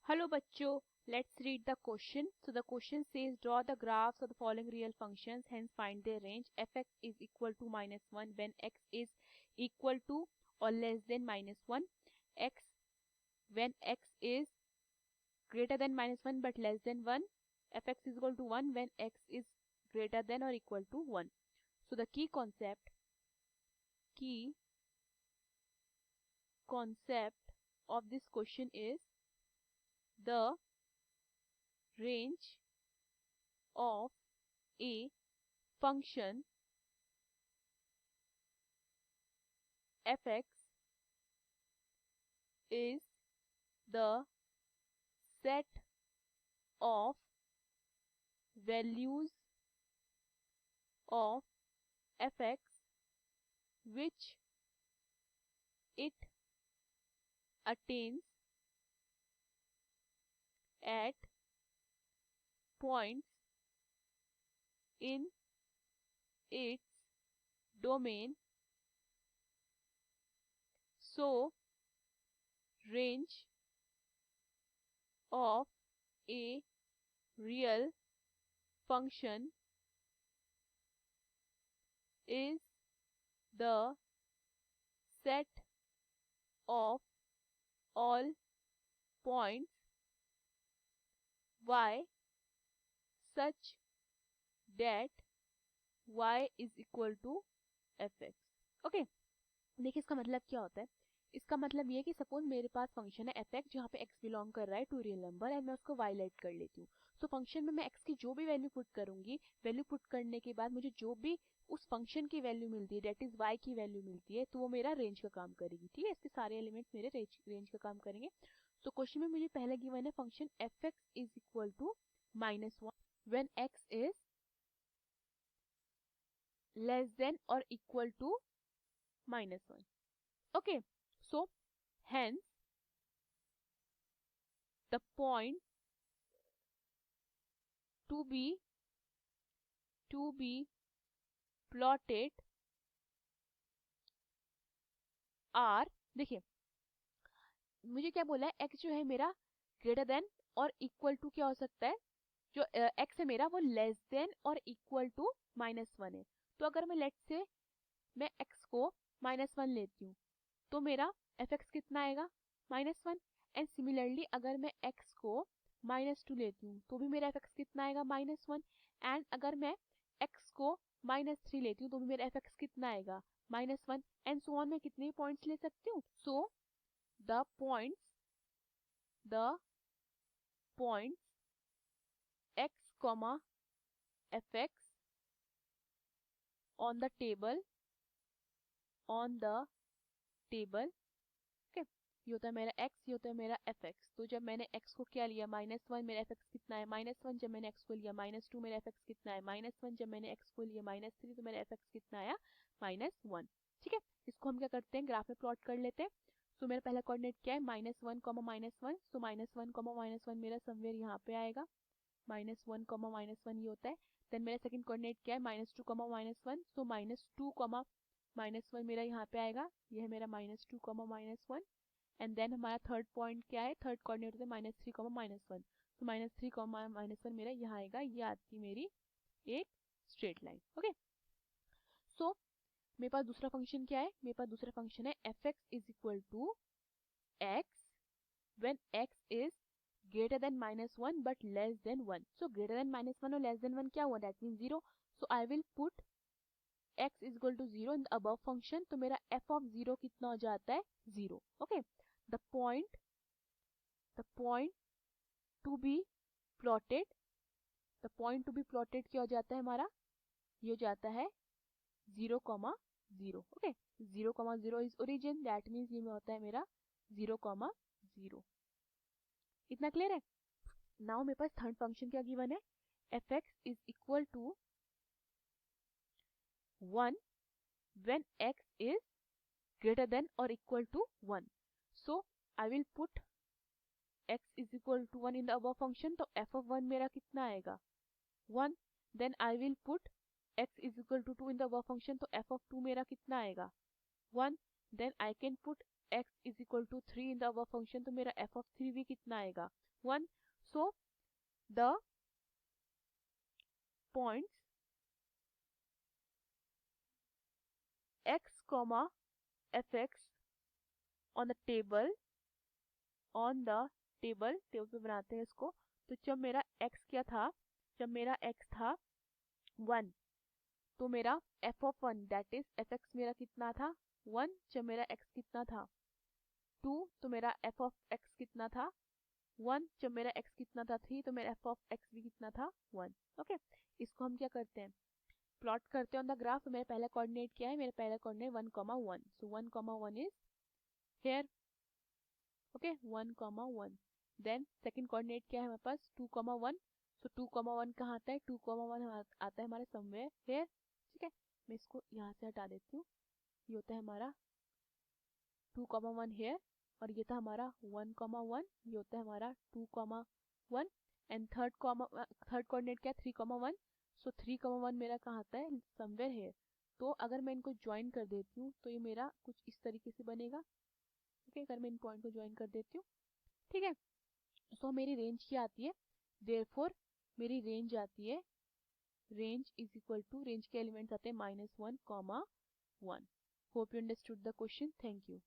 Hello bachcho, let's read the question. So the question says draw the graphs of the following real functions, hence find their range. Fx is equal to -1 when x is equal to or less than -1. X when x is greater than -1 but less than 1. Fx is equal to 1 when x is greater than or equal to 1. So the key concept of this question is the range of a function fx is the set of values of fx which it attains at points in its domain. So range of a real function is the set of all points y such that y is equal to fx. Okay देखिए इसका मतलब क्या होता है. इसका मतलब ये है कि सपोज मेरे पास फंक्शन है fx जहाँ पे x बिलोंग कर रहा है टू रियल नंबर एंड मैं उसको y लेट कर लेती हूँ. सो फंक्शन में मैं x की जो भी वैल्यू पुट करूंगी, वैल्यू पुट करने के बाद मुझे जो भी उस फंक्शन की वैल्यू मिलती है डेट इज y की वैल्यू मिलती है तो वो मेरा रेंज का काम करेगी. ठीक है, इसके सारे एलिमेंट्स मेरे रेंज का काम करेंगे. तो क्वेश्चन में मुझे पहले गिवन है function fx is equal to -1 when x is less than और equal to -1. Okay, so hence the point to be plotted are, देखिए मुझे क्या बोला है, x जो है मेरा ग्रेटर देन और इक्वल टू क्या हो सकता है, जो x है मेरा वो लेस देन और इक्वल टू -1 है. तो अगर मैं लेट से मैं x को -1 लेती हूँ तो मेरा fx कितना आएगा, -1. एंड सिमिलरली अगर मैं x को -2 लेती हूँ तो भी मेरा fx कितना आएगा, -1. एंड अगर मैं x को -3 लेती हूँ तो भी मेरा fx कितना आएगा, -1. And so on. मैं कितने पॉइंट्स ले सकती हूँ. सो the points x, fx on the table okay. ये होता है मेरा x, ये होता है मेरा fx. तो जब मैंने x को क्या लिया, -1, मेरा fx कितना है, -1. जब मैंने x को लिया -2, मेरा fx कितना है, -1. जब मैंने x को लिया -3 तो मेरा fx कितना आया, -1. ठीक है, इसको हम क्या करते हैं, ग्राफ में प्लॉट कर लेते हैं. सो मेरा पहला कोऑर्डिनेट क्या है, -1, -1. सो -1, -1 मेरा समवेयर यहाँ पे आएगा. -1, -1 ये होता है. देन मेरा सेकंड कोऑर्डिनेट क्या है, -2, -1. सो -2, -1 मेरा यहाँ पे आएगा. ये है मेरा -2, -1. एंड देन हमारा थर्ड पॉइंट क्या है, थर्ड कोऑर्डिनेट होता है -3, -1. तो -3, -1 मेरा यहाँ आएगा. ये आती मेरी एक स्ट्रेट लाइन. ओके, सो मेरे पास दूसरा फंक्शन क्या है, मेरे पास दूसरा फंक्शन है fx is equal to x when x is greater than -1 but less than 1. So greater than -1 और less than 1 क्या हुआ, that means 0. So I will put x is equal to 0 in the above function. तो मेरा f of 0 कितना हो जाता है, 0. Okay, the point to be plotted क्या हो जाता है हमारा, ये हो जाता है 0, 0. Okay, 0, 0 is origin, that means ये होता है मेरा 0, 0. इतना क्लियर है. नाउ मेरे पास थर्ड फंक्शन क्या गिवन है, fx is equal to 1 when x is greater than or equal to 1. So I will put x is equal to 1 in the above function. तो f of 1 मेरा कितना आएगा, 1. Then I will put x is equal to 2 in the above function. तो f of 2 मेरा कितना आएगा, 1. Then I can put x is equal to 3 in the above function, तो मेरा f ऑफ 3 भी कितना आएगा 1. So the points x comma fx on the table table पे बनाते हैं इसको. तो जब मेरा x क्या था, जब मेरा x था 1, तो मेरा f of 1 that is fx मेरा कितना था 1. जब मेरा x कितना था 2, तो मेरा f ऑफ x कितना था 1. जब मेरा x कितना था 3, तो मेरा f ऑफ x भी कितना था 1. ओके, इसको हम क्या करते हैं, प्लॉट करते हैं ऑन द ग्राफ. तो मेरा पहला कोऑर्डिनेट क्या है, मेरा पहला coordinate 1,1. So 1,1 is here. Okay, 1,1. Then second coordinate क्या है हमारे पास 2,1. सो 2,1 कहाँ आता है, 2,1 आता है हमारा समवेयर हियर. ठीक है, मैं इसको यहाँ से हटा देती हूँ. ये होता है हमारा 2,1 हियर, और ये था हमारा 1,1. ये होता है हमारा 2,1. एंड थर्ड कोऑर्डिनेट क्या है 3,1. सो 3,1 मेरा कहाँ आता है समवेयर हियर. तो अगर मैं इनको ज्वाइन कर देती हूँ तो ये मेरा कुछ इस तरीके से बनेगा. ओके, अगर मैं इन पॉइंट को ज्वाइन कर देती हूँ. ठीक है, सो मेरी रेंज क्या आती है, देयरफॉर मेरी रेंज आती है, range is equal to, range के एलिमेंट्स आते हैं -1, 1. Hope you understood the question. Thank you.